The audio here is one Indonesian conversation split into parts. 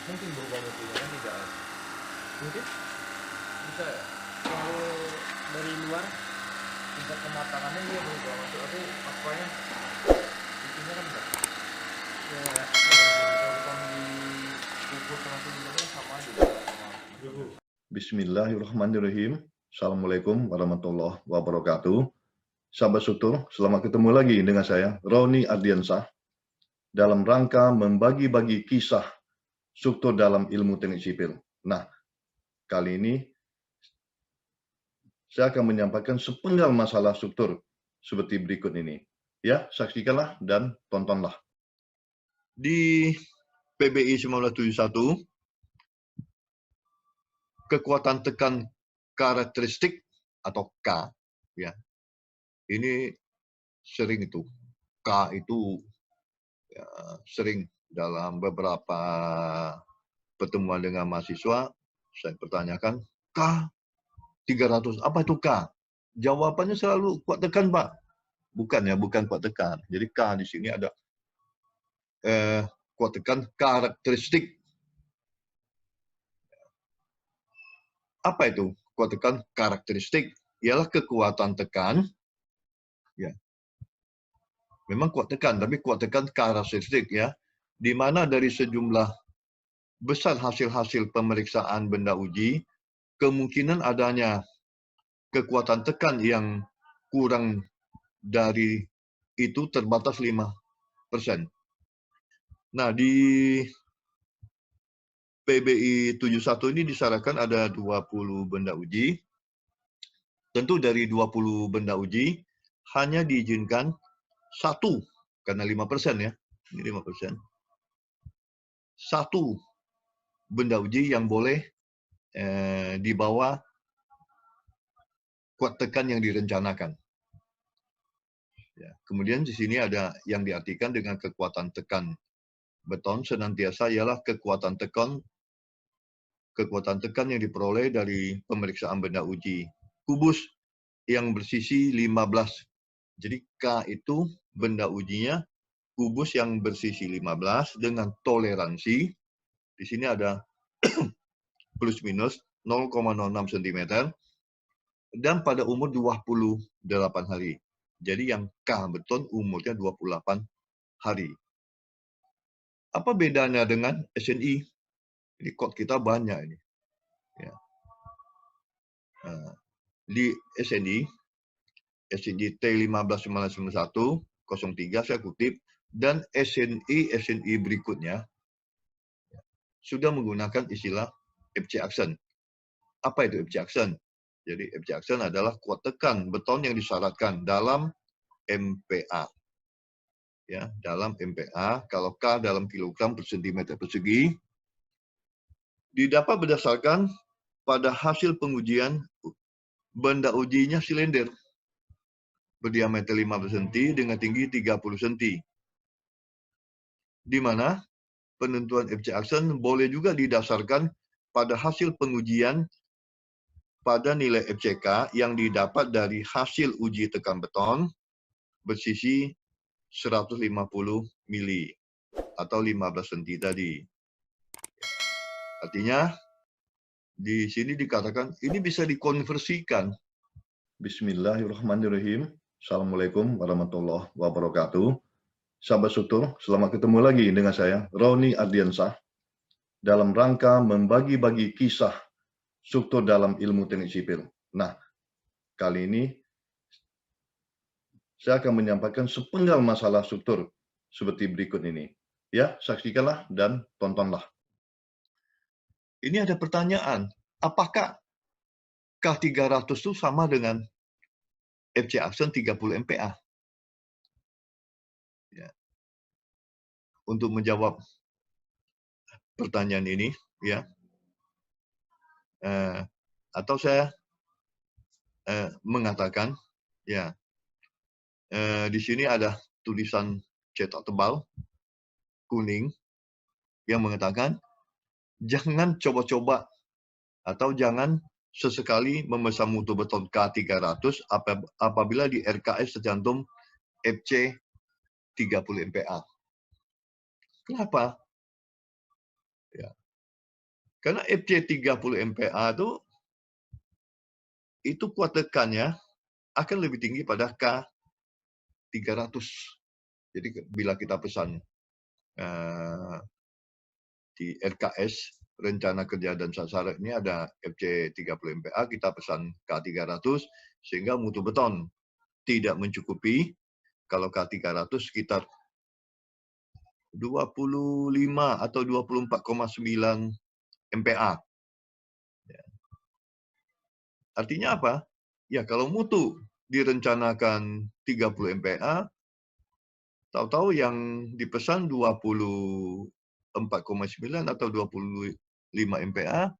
mungkin berubah mutunya kan tidak mungkin bisa ya. Kalau dari luar tingkat kematangannya dia berubah masuk tapi apanya itunya kan enggak ya kalau di kubur sama sebenarnya sama aja sama Bismillahirrahmanirrahim. Assalamualaikum warahmatullahi wabarakatuh. Sahabat Struktur, selamat ketemu lagi dengan saya, Roni Ardiansah, dalam rangka membagi-bagi kisah struktur dalam ilmu teknik sipil. Nah, kali ini saya akan menyampaikan sepenggal masalah struktur seperti berikut ini. Ya, saksikanlah dan tontonlah. Di PBI 1971, kekuatan tekan karakteristik atau K, ya, ini sering itu. K itu ya, sering dalam beberapa pertemuan dengan mahasiswa, saya pertanyakan, K 300, apa itu K? Jawabannya selalu kuat tekan, Pak. Bukan ya, bukan kuat tekan. Jadi K di sini ada kuat tekan karakteristik. Apa itu kuat tekan karakteristik? Ialah kekuatan tekan, ya. Memang kuat tekan, tapi kuat tekan karakteristik, ya. Di mana dari sejumlah besar hasil-hasil pemeriksaan benda uji, kemungkinan adanya kekuatan tekan yang kurang dari itu terbatas 5%. Nah, di PBI 71 ini disyaratkan ada 20 benda uji. Tentu dari 20 benda uji, hanya diizinkan 1, karena 5% ya, ini 5%. 1 benda uji yang boleh di bawah kuat tekan yang direncanakan. Ya, kemudian di sini ada yang diartikan dengan kekuatan tekan beton senantiasa ialah kekuatan tekan yang diperoleh dari pemeriksaan benda uji kubus yang bersisi 15. Jadi K itu benda ujinya kubus yang bersisi 15 dengan toleransi. Di sini ada plus minus 0,06 cm dan pada umur 28 hari. Jadi yang K beton umurnya 28 hari. Apa bedanya dengan SNI? Ini kod kita banyak ini. Ya. Di SNI T159103 saya kutip, dan SNI berikutnya sudah menggunakan istilah FC Action. Apa itu FC Action? Jadi FC Action adalah kuat tekan beton yang disyaratkan dalam MPA. Ya, dalam MPA, kalau K dalam kilogram per sentimeter persegi, didapat berdasarkan pada hasil pengujian benda ujinya silinder berdiameter 15 cm dengan tinggi 30 cm. Di mana penentuan FC Action boleh juga didasarkan pada hasil pengujian pada nilai FCK yang didapat dari hasil uji tekan beton bersisi 150 mili atau 15 cm tadi. Artinya di sini dikatakan ini bisa dikonversikan. Bismillahirrahmanirrahim. Assalamualaikum warahmatullahi wabarakatuh. Sahabat Struktur, selamat ketemu lagi dengan saya, Roni Ardiansah, dalam rangka membagi-bagi kisah struktur dalam ilmu teknik sipil. Nah, kali ini saya akan menyampaikan sepenggal masalah struktur seperti berikut ini. Ya, saksikanlah dan tontonlah. Ini ada pertanyaan, apakah K300 itu sama dengan FC Action 30 MPa? Ya. Untuk menjawab pertanyaan ini, ya, atau saya mengatakan, ya, di sini ada tulisan cetak tebal kuning yang mengatakan jangan coba-coba atau jangan sesekali memesan mutu beton K300 apabila di RKS tercantum FC 30 MPa. Kenapa? Ya. Karena FC 30 MPa itu kuat tekannya akan lebih tinggi pada K300. Jadi bila kita pesan di RKS, rencana kerja dan sasaran ini ada FC 30 MPa, kita pesan K300 sehingga mutu beton tidak mencukupi. Kalau K300 sekitar 25 atau 24,9 MPa. Artinya apa? Ya, kalau mutu direncanakan 30 MPa, tahu-tahu yang dipesan 24,9 atau 25 MPa,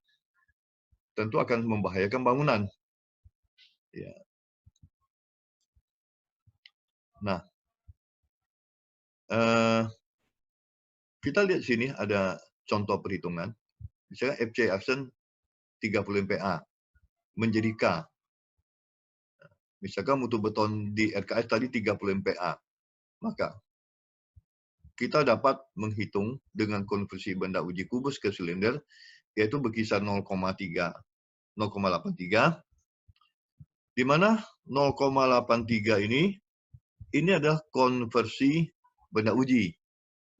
tentu akan membahayakan bangunan. Ya. Nah, kita lihat sini ada contoh perhitungan. Misalnya FC Action 30 MPa menjadi K. Misalkan mutu beton di RKS tadi 30 MPa. Maka kita dapat menghitung dengan konversi benda uji kubus ke silinder, yaitu berkisar 0,83, di mana 0,83 ini adalah konversi benda uji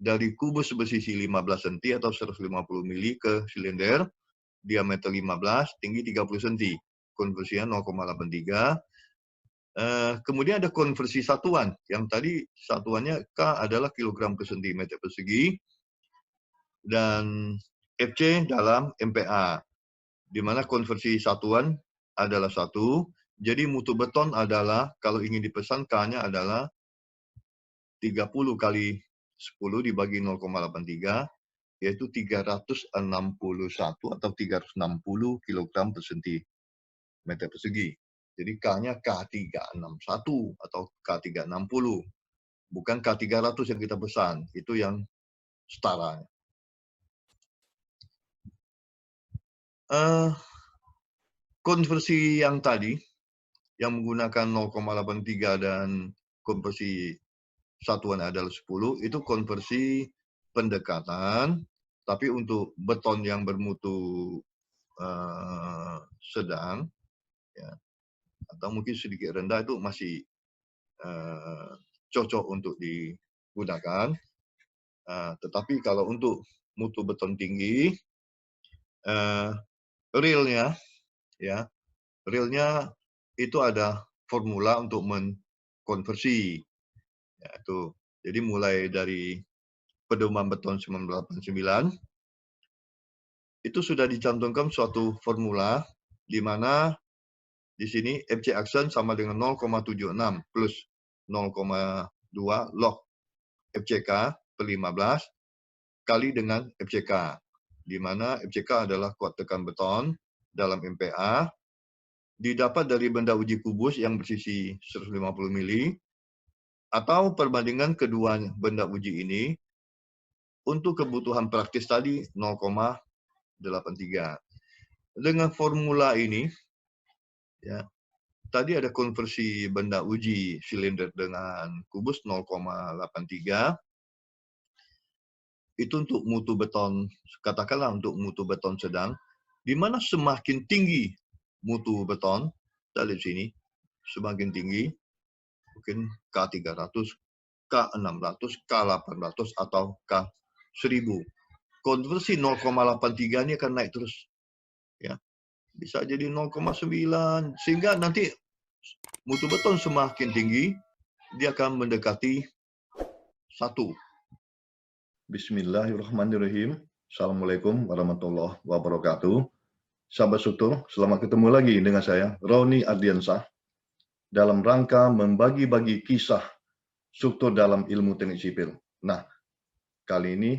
dari kubus bersisi 15 cm atau 150 mili ke silinder, diameter 15, tinggi 30 cm. Konversinya 0,83. Kemudian ada konversi satuan, yang tadi satuannya K adalah kilogram per sentimeter persegi, dan FC dalam MPa, di mana konversi satuan adalah 1, jadi mutu beton adalah, kalau ingin dipesan K-nya adalah 30 kali 10 dibagi 0,83, yaitu 361 atau 360 kilogram per sentimeter persegi. Jadi K-nya K361 atau K360. Bukan K300 yang kita pesan. Itu yang setara. Konversi yang tadi, yang menggunakan 0,83 dan konversi satuan adalah 10, itu konversi pendekatan. Tapi untuk beton yang bermutu sedang, ya, atau mungkin sedikit rendah, itu masih cocok untuk digunakan. Tetapi kalau untuk mutu beton tinggi, realnya itu ada formula untuk mengkonversi. Ya, itu. Jadi mulai dari pedoman beton 989, itu sudah dicantumkan suatu formula di mana di sini FC Action sama dengan 0,76 plus 0,2 log FCK per 15 kali dengan FCK, di mana FCK adalah kuat tekan beton dalam MPa, didapat dari benda uji kubus yang bersisi 150 mili, atau perbandingan kedua benda uji ini untuk kebutuhan praktis tadi 0,83. Dengan formula ini, ya, tadi ada konversi benda uji silinder dengan kubus 0,83. Itu untuk mutu beton, katakanlah untuk mutu beton sedang, di mana semakin tinggi mutu beton, kita lihat sini, semakin tinggi, mungkin K300, K600, K800, atau K1000. Konversi 0,83 ini akan naik terus. Ya, bisa jadi 0,9, sehingga nanti mutu beton semakin tinggi, dia akan mendekati 1. Bismillahirrahmanirrahim. Assalamualaikum warahmatullahi wabarakatuh. Sahabat struktur, selamat ketemu lagi dengan saya, Roni Ardiansah, dalam rangka membagi-bagi kisah struktur dalam ilmu teknik sipil. Nah, kali ini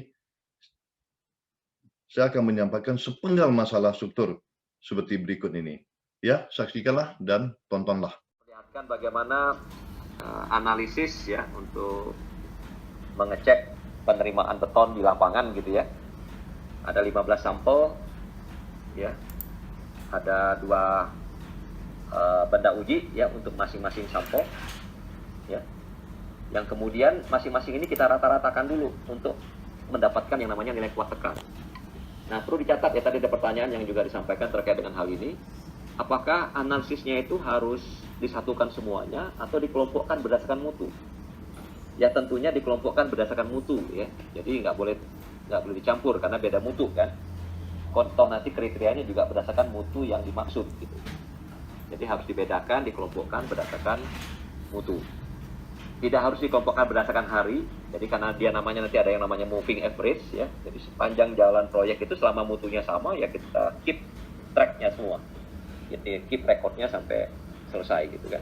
saya akan menyampaikan sepenggal masalah struktur seperti berikut ini. Ya, saksikanlah dan tontonlah. Perlihatkan bagaimana analisis ya untuk mengecek penerimaan beton di lapangan gitu ya. Ada 15 sampel ya. Ada 2 benda uji ya untuk masing-masing sampel ya. Yang kemudian masing-masing ini kita rata-ratakan dulu untuk mendapatkan yang namanya nilai kuat tekan. Nah, perlu dicatat ya, tadi ada pertanyaan yang juga disampaikan terkait dengan hal ini. Apakah analisisnya itu harus disatukan semuanya atau dikelompokkan berdasarkan mutu? Ya tentunya dikelompokkan berdasarkan mutu ya. Jadi nggak boleh dicampur karena beda mutu kan. Toh nanti kriterianya juga berdasarkan mutu yang dimaksud gitu. Jadi harus dibedakan, dikelompokkan berdasarkan mutu. Tidak harus dikelompokkan berdasarkan hari. Jadi karena dia namanya nanti ada yang namanya moving average ya. Jadi sepanjang jalan proyek itu selama mutunya sama ya kita keep tracknya semua. Jadi keep recordnya sampai selesai gitu kan.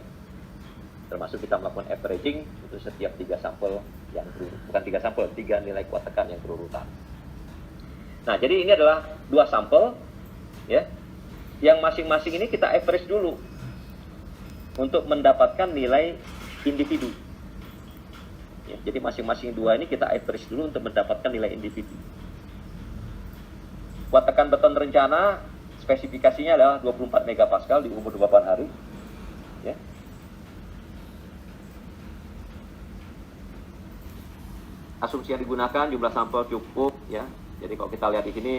Termasuk kita melakukan averaging untuk setiap 3 sampel yang bukan 3 sampel, 3 nilai kuat tekan yang berurutan. Nah, jadi ini adalah 2 sampel ya. Yang masing-masing ini kita average dulu untuk mendapatkan nilai individu. Ya, jadi masing-masing 2 ini kita average dulu untuk mendapatkan nilai individu. Kuat tekan beton rencana spesifikasinya adalah 24 megapascal di umur 28 hari. Ya. Asumsi yang digunakan jumlah sampel cukup ya. Jadi kalau kita lihat di sini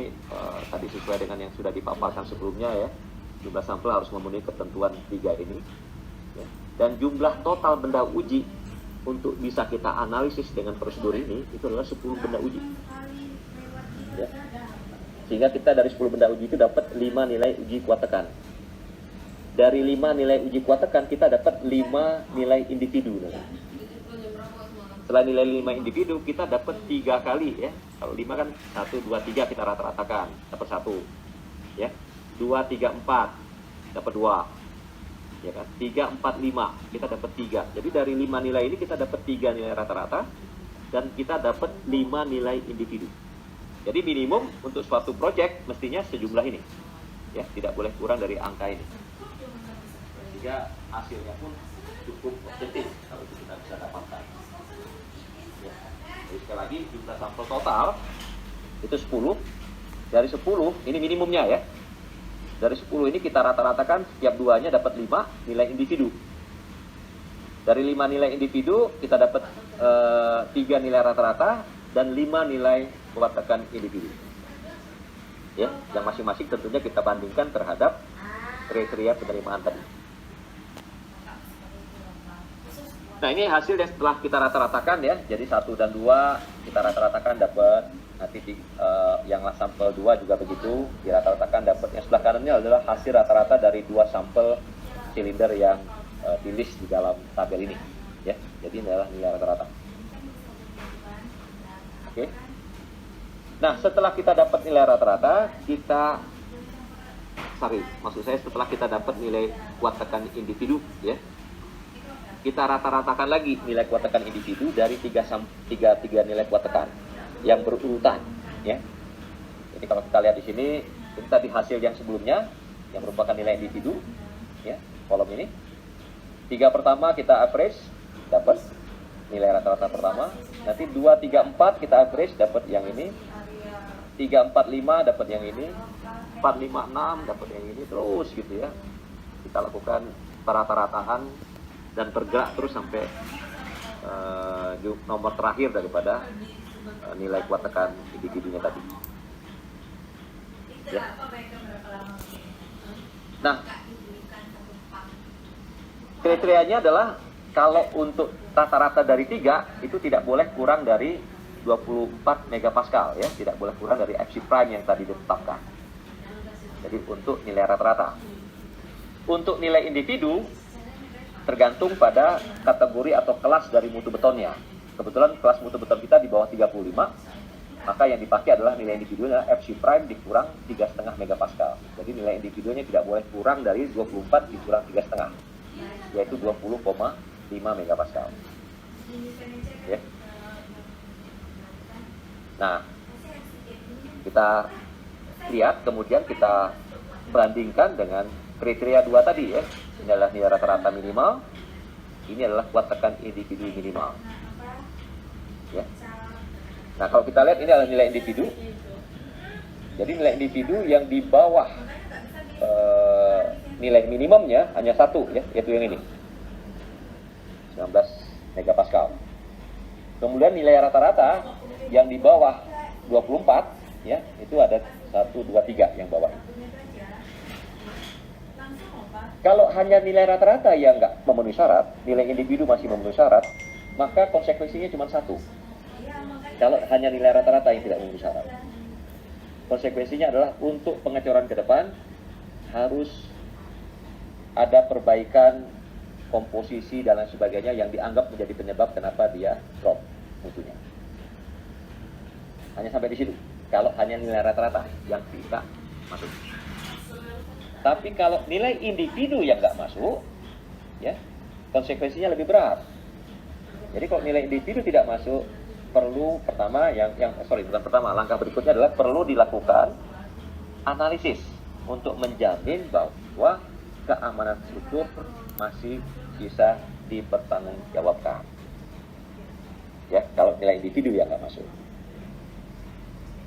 tadi sesuai dengan yang sudah dipaparkan sebelumnya ya. Jumlah sampel harus memenuhi ketentuan 3 ini. Ya. Dan jumlah total benda uji untuk bisa kita analisis dengan prosedur ini itu adalah 10 benda uji. Ya. Sehingga kita dari 10 benda uji itu dapat 5 nilai uji kuat tekan. Dari 5 nilai uji kuat tekan kita dapat 5 nilai individu. Setelah nilai 5 individu kita dapat 3 kali ya. Kalau 5 kan 1, 2, 3 kita rata-ratakan dapat 1 ya. 2, 3, 4 dapat 2 ya kan. 3, 4, 5 kita dapat 3. Jadi dari 5 nilai ini kita dapat 3 nilai rata-rata dan kita dapat 5 nilai individu. Jadi minimum untuk suatu project mestinya sejumlah ini ya, tidak boleh kurang dari angka ini. Sehingga hasilnya pun cukup objektif kalau itu kita bisa dapatkan. Jadi sekali lagi jumlah sampel total itu 10. Dari 10 ini minimumnya ya. Dari 10 ini kita rata-ratakan setiap 2-nya dapat 5 nilai individu. Dari 5 nilai individu kita dapat 3 nilai rata-rata dan 5 nilai kuat tekan individu. Ya, yang masing-masing tentunya kita bandingkan terhadap kriteria penerimaan tadi. Nah, ini hasil yang setelah kita rata-ratakan ya. Jadi 1 dan 2 kita rata-ratakan dapat, nanti yang sampel 2 juga begitu, dirata-ratakan dapat. Yang sebelah kanannya adalah hasil rata-rata dari 2 sampel silinder yang di list di dalam tabel ini ya. Jadi ini adalah nilai rata-rata. Oke. Nah, setelah kita dapat nilai rata-rata, setelah kita dapat nilai kuat tekan individu ya. Kita rata-ratakan lagi nilai kuat tekan individu dari 3 nilai kuat tekan yang berurutan ya. Jadi kalau kita lihat di sini, kita di hasil yang sebelumnya yang merupakan nilai individu ya, kolom ini. 3 pertama kita average dapat nilai rata-rata pertama. Nanti 2, 3, 4 kita average dapat yang ini. 3, 4, 5 dapat yang ini. 4, 5, 6 dapat yang ini, terus gitu ya. Kita lakukan rata-rataan dan bergerak terus sampai nomor terakhir daripada nilai kuat tekan individunya tadi. Ya. Nah, kriterianya adalah kalau untuk rata-rata dari 3 itu tidak boleh kurang dari 24 megapascal ya, tidak boleh kurang dari FC prime yang tadi ditetapkan. Jadi untuk nilai rata-rata. Untuk nilai individu tergantung pada kategori atau kelas dari mutu betonnya. Kebetulan kelas mutu beton kita di bawah 35, maka yang dipakai adalah nilai individunya FC prime dikurang 3,5 megapascal. Jadi nilai individunya tidak boleh kurang dari 24 dikurang 3,5, yaitu 20,5 megapascal. Ya. Nah, kita lihat kemudian kita bandingkan dengan kriteria 2 tadi ya. Ini adalah nilai rata-rata minimal, ini adalah kuat tekan individu minimal. Ya. Nah, kalau kita lihat ini adalah nilai individu. Jadi nilai individu yang di bawah nilai minimumnya hanya 1 ya, yaitu yang ini. 19 megapascal. Kemudian nilai rata-rata yang di bawah 24 ya, itu ada 1, 2, 3 yang bawah. Kalau hanya nilai rata-rata yang nggak memenuhi syarat, nilai individu masih memenuhi syarat, maka konsekuensinya cuma satu. Kalau hanya nilai rata-rata yang tidak memenuhi syarat, konsekuensinya adalah untuk pengecoran ke depan harus ada perbaikan komposisi dan lain sebagainya yang dianggap menjadi penyebab kenapa dia drop mutunya. Hanya sampai di situ. Kalau hanya nilai rata-rata yang tidak masuk. Tapi kalau nilai individu yang nggak masuk, ya konsekuensinya lebih berat. Jadi kalau nilai individu tidak masuk, perlu pertama langkah berikutnya adalah perlu dilakukan analisis untuk menjamin bahwa keamanan struktur masih bisa dipertanggungjawabkan. Ya, kalau nilai individu yang nggak masuk.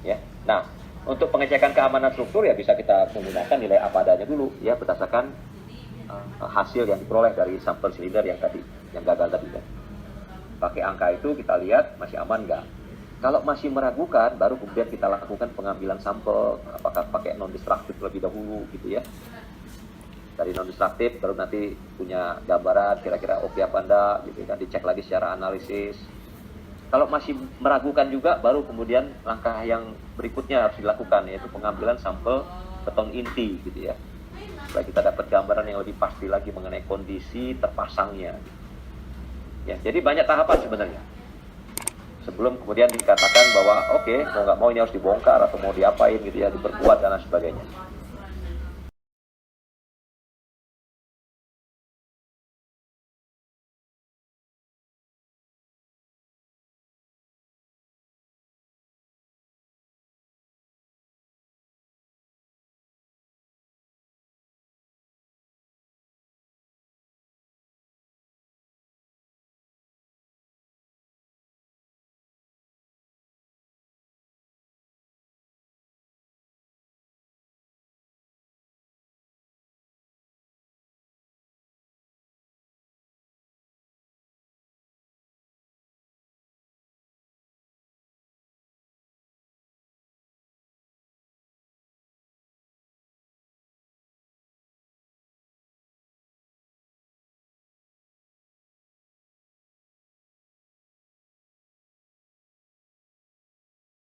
Ya, nah untuk pengecekan keamanan struktur ya bisa kita menggunakan nilai apa adanya dulu ya berdasarkan hasil yang diperoleh dari sampel silinder yang tadi, yang gagal tadi kan. Pakai angka itu kita lihat masih aman nggak. Kalau masih meragukan, baru kemudian kita lakukan pengambilan sampel, apakah pakai non-destruktif lebih dahulu gitu ya. Dari non-destruktif baru nanti punya gambaran kira-kira oke apa enggak gitu kan, dicek lagi secara analisis. Kalau masih meragukan juga, baru kemudian langkah yang berikutnya harus dilakukan, yaitu pengambilan sampel beton inti gitu ya. Supaya kita dapat gambaran yang lebih pasti lagi mengenai kondisi terpasangnya. Ya, jadi banyak tahapan sebenarnya. Sebelum kemudian dikatakan bahwa oke, mau nggak mau ini harus dibongkar atau mau diapain gitu ya, diperkuat dan lain sebagainya.